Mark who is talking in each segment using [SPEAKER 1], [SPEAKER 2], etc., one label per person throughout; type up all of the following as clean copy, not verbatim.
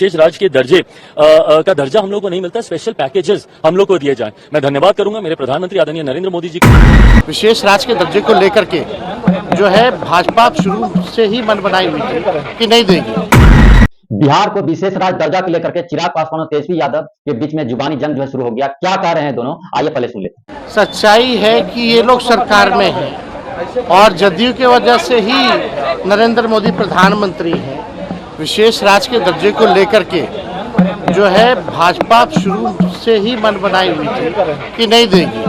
[SPEAKER 1] विशेष राज्य के दर्जे का दर्जा हम लोग को नहीं मिलता, स्पेशल पैकेजेस हम लोग को दिए जाएं। मैं धन्यवाद करूंगा मेरे प्रधानमंत्री आदरणीय नरेंद्र मोदी जी का।
[SPEAKER 2] विशेष राज्य के दर्जे को लेकर के जो है भाजपा शुरू से ही मन बनाई हुई थी कि नहीं देगी।
[SPEAKER 3] बिहार को विशेष राज्य दर्जा को लेकर के चिराग पासवान और तेजस्वी यादव के बीच में जुबानी जंग जो है शुरू हो गया। क्या कह रहे हैं दोनों, आइए पहले सुन लेते हैं।
[SPEAKER 2] सच्चाई है कि ये लोग सरकार में हैं और जदयू की वजह से ही नरेंद्र मोदी प्रधानमंत्री हैं। विशेष राज्य के दर्जे को लेकर के जो है भाजपा शुरू से ही मन बनाई हुई थी कि नहीं देगी,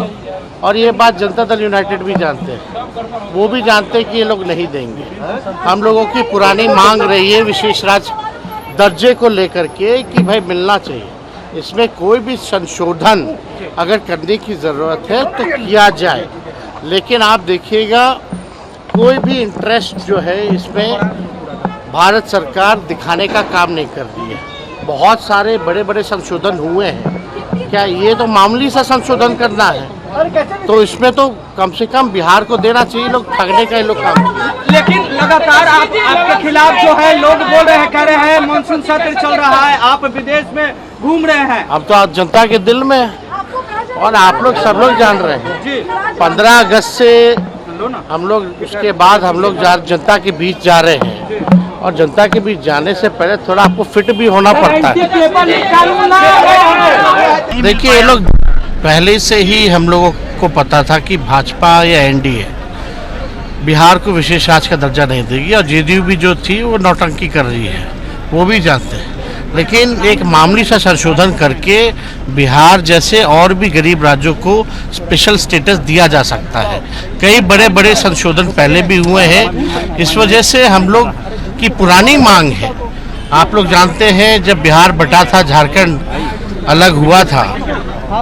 [SPEAKER 2] और ये बात जनता दल यूनाइटेड भी जानते हैं, वो भी जानते हैं कि ये लोग नहीं देंगे। हम लोगों की पुरानी मांग रही है विशेष राज्य दर्जे को लेकर के कि भाई मिलना चाहिए। इसमें कोई भी संशोधन अगर करने की ज़रूरत है तो किया जाए, लेकिन आप देखिएगा कोई भी इंटरेस्ट जो है इसमें भारत सरकार दिखाने का काम नहीं कर रही है। बहुत सारे बड़े बड़े संशोधन हुए हैं, क्या ये तो मामूली सा संशोधन करना है? तो इसमें तो कम से कम बिहार को देना चाहिए। लोग ठगने का ये लोग काम।
[SPEAKER 4] लेकिन लगातार आपके खिलाफ जो है लोग बोल रहे हैं, कह रहे हैं मानसून सत्र चल रहा है, आप विदेश में घूम रहे हैं।
[SPEAKER 2] अब तो आप जनता के दिल में है और आप लोग सब लोग जान रहे हैं। 15 अगस्त से हम लोग उसके बाद हम लोग जनता के बीच जा रहे हैं, और जनता के बीच जाने से पहले थोड़ा आपको फिट भी होना पड़ता है। देखिए, ये लोग पहले से ही हम लोगों को पता था कि भाजपा या एनडीए बिहार को विशेष राज्य का दर्जा नहीं देगी, और जेडीयू भी जो थी वो नौटंकी कर रही है, वो भी जानते हैं। लेकिन एक मामूली सा संशोधन करके बिहार जैसे और भी गरीब राज्यों को स्पेशल स्टेटस दिया जा सकता है। कई बड़े बड़े संशोधन पहले भी हुए हैं। इस वजह से हम लोग की पुरानी मांग है। आप लोग जानते हैं जब बिहार बटा था, झारखंड अलग हुआ था,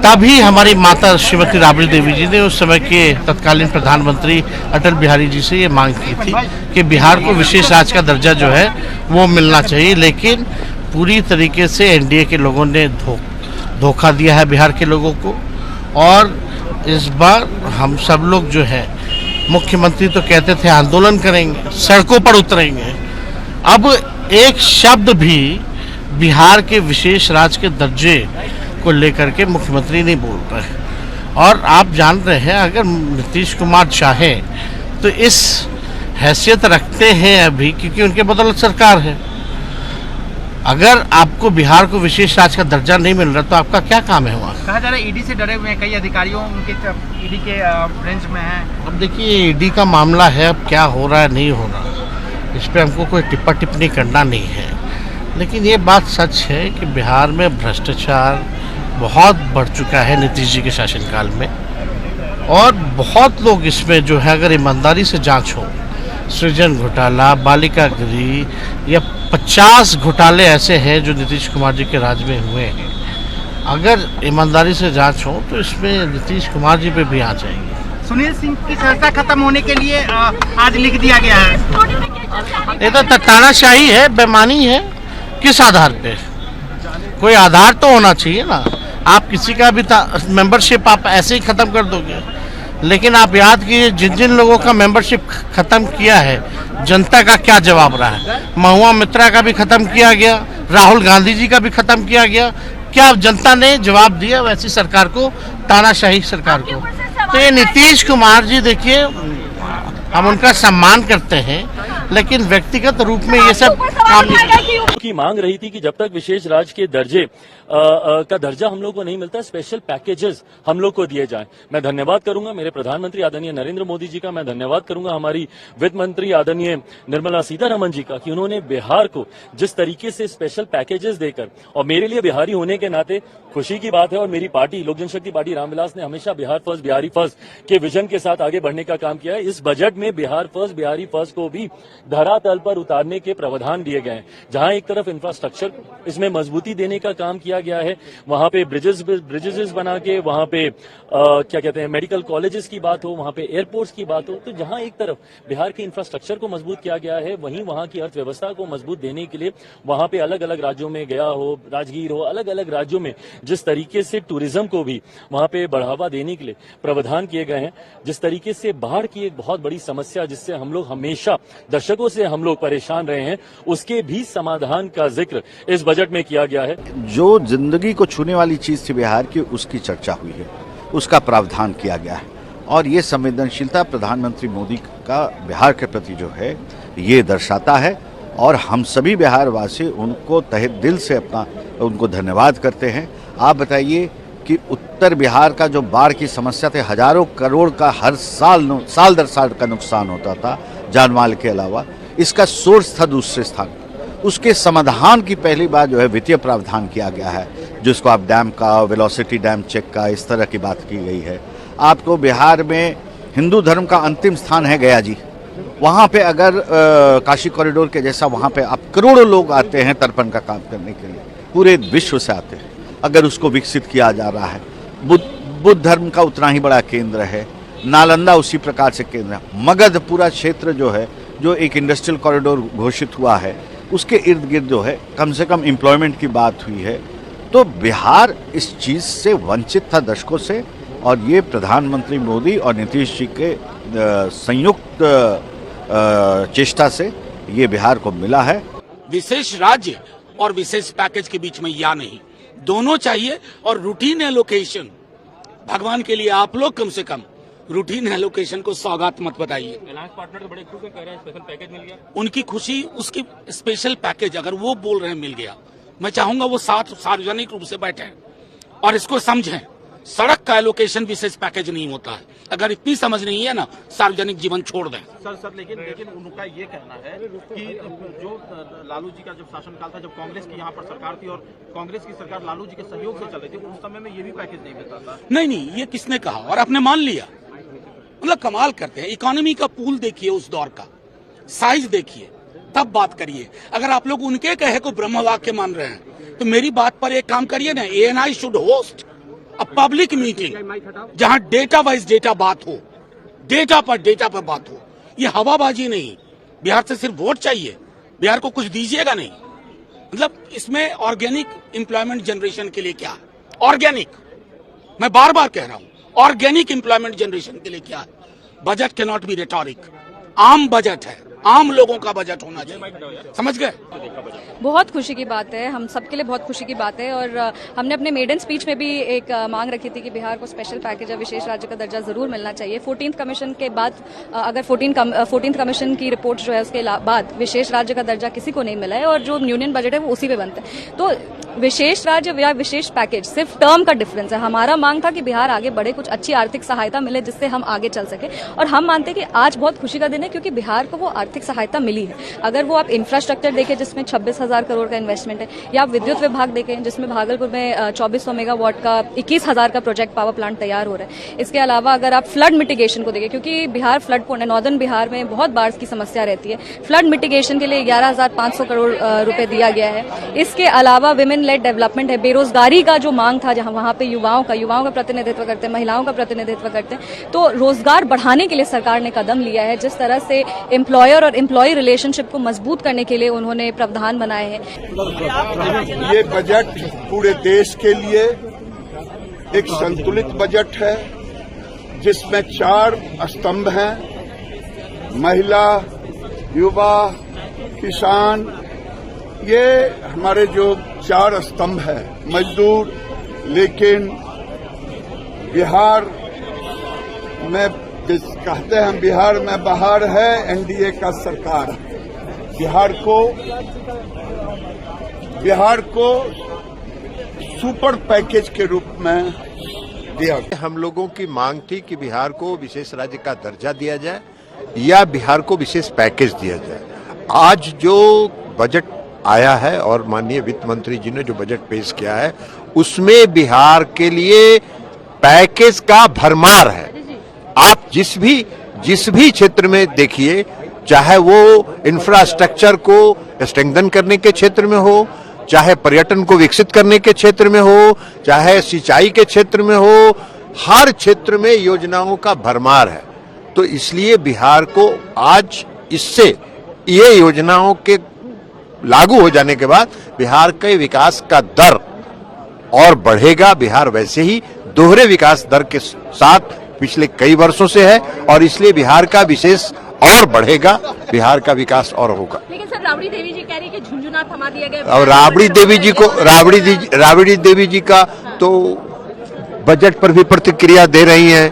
[SPEAKER 2] तभी हमारी माता श्रीमती राबड़ी देवी जी ने उस समय के तत्कालीन प्रधानमंत्री अटल बिहारी जी से ये मांग की थी कि बिहार को विशेष राज्य का दर्जा जो है वो मिलना चाहिए। लेकिन पूरी तरीके से एनडीए के लोगों ने धोखा दिया है बिहार के लोगों को, और इस बार हम सब लोग जो है, मुख्यमंत्री तो कहते थे आंदोलन करेंगे, सड़कों पर उतरेंगे। अब एक शब्द भी बिहार के विशेष राज्य के दर्जे को लेकर के मुख्यमंत्री नहीं बोल रहे। और आप जान रहे हैं, अगर नीतीश कुमार चाहें तो इस हैसियत रखते हैं अभी, क्योंकि उनके बदौलत सरकार है। अगर आपको बिहार को विशेष राज्य का दर्जा नहीं मिल रहा तो आपका क्या काम है वहाँ?
[SPEAKER 4] कहा जा रहा है ईडी से डरे हुए हैं कई अधिकारियों, उनके ईडी के रेंज में हैं।
[SPEAKER 2] अब देखिए, ईडी का मामला है, अब क्या हो रहा है नहीं हो रहा, इस पर हमको कोई टिप्पा टिप्पणी करना नहीं है। लेकिन ये बात सच है कि बिहार में भ्रष्टाचार बहुत बढ़ चुका है नीतीश जी के शासनकाल में, और बहुत लोग इसमें जो है, अगर ईमानदारी से जांच हो, सृजन घोटाला, बालिका गृह या 50 घोटाले ऐसे हैं जो नीतीश कुमार जी के राज में हुए हैं, अगर ईमानदारी से जांच हो तो इसमें नीतीश कुमार जी पे भी आ जाएंगे।
[SPEAKER 4] सुनील सिंह की चर्चा खत्म होने के लिए आज लिख दिया गया है।
[SPEAKER 2] ये तो तानाशाही है, बेईमानी है। किस आधार पे? कोई आधार तो होना चाहिए ना। आप किसी का भी मेंबरशिप आप ऐसे ही खत्म कर दोगे। लेकिन आप याद कीजिए, जिन जिन लोगों का मेंबरशिप खत्म किया है, जनता का क्या जवाब रहा है। महुआ मित्रा का भी खत्म किया गया, राहुल गांधी जी का भी खत्म किया गया। क्या जनता ने जवाब दिया वैसी सरकार को, तानाशाही सरकार को? तो ये नीतीश कुमार जी, देखिए, हम उनका सम्मान करते हैं, लेकिन व्यक्तिगत रूप में ये सब काम
[SPEAKER 1] की मांग रही थी कि जब तक विशेष राज्य के दर्जे का दर्जा हम लोग को नहीं मिलता, स्पेशल पैकेजेस हम लोग को दिए जाएं। मैं धन्यवाद करूंगा मेरे प्रधानमंत्री आदरणीय नरेंद्र मोदी जी का। मैं धन्यवाद करूंगा हमारी वित्त मंत्री आदरणीय निर्मला सीतारमण जी का कि उन्होंने बिहार को जिस तरीके से स्पेशल पैकेजेस देकर, और मेरे लिए बिहारी होने के नाते खुशी की बात है, और मेरी पार्टी लोक जनशक्ति पार्टी रामविलास ने हमेशा बिहार फर्स्ट बिहारी फर्स्ट के विजन के साथ आगे बढ़ने का काम किया है। इस बजट में बिहार फर्स्ट बिहारी फर्स्ट को भी धरातल पर उतारने के प्रावधान दिए गए हैं। जहां एक तरफ इंफ्रास्ट्रक्चर इसमें मजबूती देने का काम किया गया है, वहां पे ब्रिजेस बना के, वहां पे क्या कहते हैं, मेडिकल कॉलेजेस की बात हो, वहां पे एयरपोर्ट्स की बात हो, तो जहां एक तरफ बिहार के इंफ्रास्ट्रक्चर को मजबूत किया गया है, वहीं वहां की अर्थव्यवस्था को मजबूत देने के लिए वहां पे अलग अलग राज्यों में गया हो, राजगीर हो, अलग अलग राज्यों में जिस तरीके से टूरिज्म को भी वहां पे बढ़ावा देने के लिए प्रावधान किए गए हैं, जिस तरीके से बाढ़ की एक बहुत बड़ी समस्या जिससे हम लोग हमेशा दशकों से हम लोग परेशान रहे हैं, उसके भी समाधान का जिक्र इस बजट में किया गया है।
[SPEAKER 5] जो जिंदगी को छूने वाली चीज थी बिहार की, उसकी चर्चा हुई है, उसका प्रावधान किया गया है और ये संवेदनशीलता प्रधानमंत्री मोदी का बिहार के प्रति जो है ये दर्शाता है और हम सभी बिहारवासी उनको तहे दिल से उनको धन्यवाद करते हैं। आप बताइए कि उत्तर बिहार का जो बाढ़ की समस्या थे, हजारों करोड़ का हर साल दर साल का नुकसान होता था जान माल के अलावा, इसका सोर्स था दूसरे स्थान, उसके समाधान की पहली बार जो है वित्तीय प्रावधान किया गया है, जिसको आप डैम का, वेलोसिटी डैम चेक का, इस तरह की बात की गई है। आपको बिहार में हिंदू धर्म का अंतिम स्थान है गया जी, वहाँ पे अगर काशी कॉरिडोर के जैसा वहाँ पे आप करोड़ों लोग आते हैं तर्पण का काम करने के लिए, पूरे विश्व से आते हैं, अगर उसको विकसित किया जा रहा है। बुद्ध धर्म का उतना ही बड़ा केंद्र है, नालंदा उसी प्रकार से केंद्र है, मगध पूरा क्षेत्र जो है, जो एक इंडस्ट्रियल कॉरिडोर घोषित हुआ है, उसके इर्द गिर्द जो है कम से कम एम्प्लॉयमेंट की बात हुई है। तो बिहार इस चीज़ से वंचित था दशकों से और ये प्रधानमंत्री मोदी और नीतीश जी के संयुक्त चेष्टा से ये बिहार को मिला है।
[SPEAKER 6] विशेष राज्य और विशेष पैकेज के बीच में या नहीं, दोनों चाहिए। और रूटीन एलोकेशन, भगवान के लिए आप लोग कम से कम रूटीन एलोकेशन को सौगात मत बताइए।
[SPEAKER 1] अलायंस पार्टनर तो बड़े खुश कह रहे हैं स्पेशल पैकेज मिल गया।
[SPEAKER 6] उनकी खुशी, उसकी स्पेशल पैकेज अगर वो बोल रहे हैं मिल गया, मैं चाहूंगा वो साथ सार्वजनिक रूप से बैठे और इसको समझें। सड़क का एलोकेशन विशेष पैकेज नहीं होता है। अगर इतनी समझ नहीं है ना, सार्वजनिक जीवन छोड़ दें।
[SPEAKER 4] सर लेकिन उनका ये कहना है कि जो लालू जी का जब शासनकाल था, जब कांग्रेस की यहाँ पर सरकार थी और कांग्रेस की सरकार लालू जी के सहयोग से चल रही थी, उस समय में ये भी पैकेज नहीं मिलता था।
[SPEAKER 6] नहीं, ये किसने कहा और आपने मान लिया। मतलब कमाल करते हैं। इकोनॉमी का पूल देखिए, उस दौर का साइज देखिए, तब बात करिए। अगर आप लोग उनके कहे को ब्रह्म वाक्य मान रहे हैं तो मेरी बात पर एक काम करिए ना, ANI should host a public meeting जहां डेटा वाइज डेटा बात हो, डेटा पर बात हो। ये हवाबाजी नहीं। बिहार से सिर्फ वोट चाहिए, बिहार को कुछ दीजिएगा नहीं। मतलब इसमें ऑर्गेनिक एम्प्लॉयमेंट जनरेशन के लिए क्या है? ऑर्गेनिक, मैं बार बार कह रहा हूं, ऑर्गेनिक एम्प्लॉयमेंट जनरेशन के लिए क्या है? Budget can not be rhetoric. आम बजट है, आम लोगों का बजट होना चाहिए। समझ गए?
[SPEAKER 7] बहुत खुशी की बात है, हम सबके लिए बहुत खुशी की बात है। और हमने अपने मेडन स्पीच में भी एक मांग रखी थी कि बिहार को स्पेशल पैकेज या विशेष राज्य का दर्जा जरूर मिलना चाहिए। 14th कमीशन के बाद अगर 14th कमीशन की रिपोर्ट जो है उसके बाद विशेष राज्य का दर्जा किसी को नहीं मिला है और जो यूनियन बजट है वो उसी पे बनता है। तो विशेष राज्य या विशेष पैकेज सिर्फ टर्म का डिफरेंस है। हमारा मांग था कि बिहार आगे बढ़े, कुछ अच्छी आर्थिक सहायता मिले जिससे हम आगे चल सके। और हम मानते हैं कि आज बहुत खुशी का दिन है क्योंकि बिहार को वो आर्थिक सहायता मिली है। अगर वो आप इंफ्रास्ट्रक्चर देखें जिसमें 26,000 करोड़ का इन्वेस्टमेंट है, या आप विद्युत विभाग देखें जिसमें भागलपुर में 2400 मेगावाट का 21,000 का प्रोजेक्ट पावर प्लांट तैयार हो रहा है। इसके अलावा अगर आप फ्लड मिटिगेशन को देखें, क्योंकि बिहार फ्लड प्रोन है, नॉर्दर्न बिहार में बहुत बाढ़ की समस्या रहती है, फ्लड मिटिगेशन के लिए 11,500 करोड़ रुपए दिया गया है। इसके अलावा विमेन लेड डेवलपमेंट है, बेरोजगारी का जो मांग था जहां वहां पे युवाओं का प्रतिनिधित्व करते हैं, महिलाओं का प्रतिनिधित्व करते हैं, तो रोजगार बढ़ाने के लिए सरकार ने कदम लिया है। जिस तरह से एम्प्लॉयर और एम्प्लॉय रिलेशनशिप को मजबूत करने के लिए उन्होंने प्रावधान बनाए हैं।
[SPEAKER 8] ये बजट पूरे देश के लिए एक संतुलित बजट है जिसमें 4 स्तंभ हैं: महिला, युवा, किसान। ये हमारे जो 4 स्तंभ है, मजदूर। लेकिन बिहार में कहते हैं बिहार में बहार है, NDA का सरकार। बिहार को सुपर पैकेज के रूप में दिया।
[SPEAKER 9] हम लोगों की मांग थी कि बिहार को विशेष राज्य का दर्जा दिया जाए या बिहार को विशेष पैकेज दिया जाए। आज जो बजट आया है और माननीय वित्त मंत्री जी ने जो बजट पेश किया है उसमें बिहार के लिए पैकेज का भरमार है। आप जिस भी क्षेत्र में देखिए, चाहे वो इंफ्रास्ट्रक्चर को स्ट्रेंथन करने के क्षेत्र में हो, चाहे पर्यटन को विकसित करने के क्षेत्र में हो, चाहे सिंचाई के क्षेत्र में हो, हर क्षेत्र में योजनाओं का भरमार है। तो इसलिए बिहार को आज इससे ये योजनाओं के लागू हो जाने के बाद बिहार के विकास का दर और बढ़ेगा। बिहार वैसे ही दोहरे विकास दर के साथ पिछले कई वर्षों से है और इसलिए बिहार का विशेष और बढ़ेगा, बिहार का विकास और होगा।
[SPEAKER 10] लेकिन सर राबड़ी देवी जी कह रही है कि झुंझुनू थमा दिया गया।
[SPEAKER 9] और राबड़ी देवी जी का तो बजट पर भी प्रतिक्रिया दे रही हैं।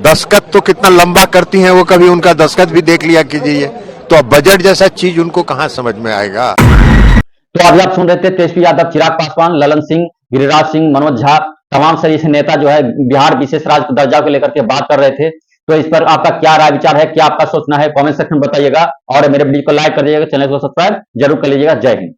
[SPEAKER 9] दस्तखत तो कितना लंबा करती हैं, वो कभी उनका दस्तखत भी देख लिया कीजिए। तो अब बजट जैसा चीज उनको कहां समझ में आएगा।
[SPEAKER 3] तो अभी आप सुन रहे थे तेजस्वी यादव, चिराग पासवान, ललन सिंह, गिरिराज सिंह, मनोज झा, तमाम सभी नेता जो है बिहार विशेष राज्य दर्जा को लेकर के बात कर रहे थे। तो इस पर आपका क्या राय विचार है, क्या आपका सोचना है, कमेंट सेक्शन में बताइएगा और मेरे वीडियो को लाइक कर दीजिएगा, चैनल को सब्सक्राइब जरूर कर लीजिएगा। जय हिंद।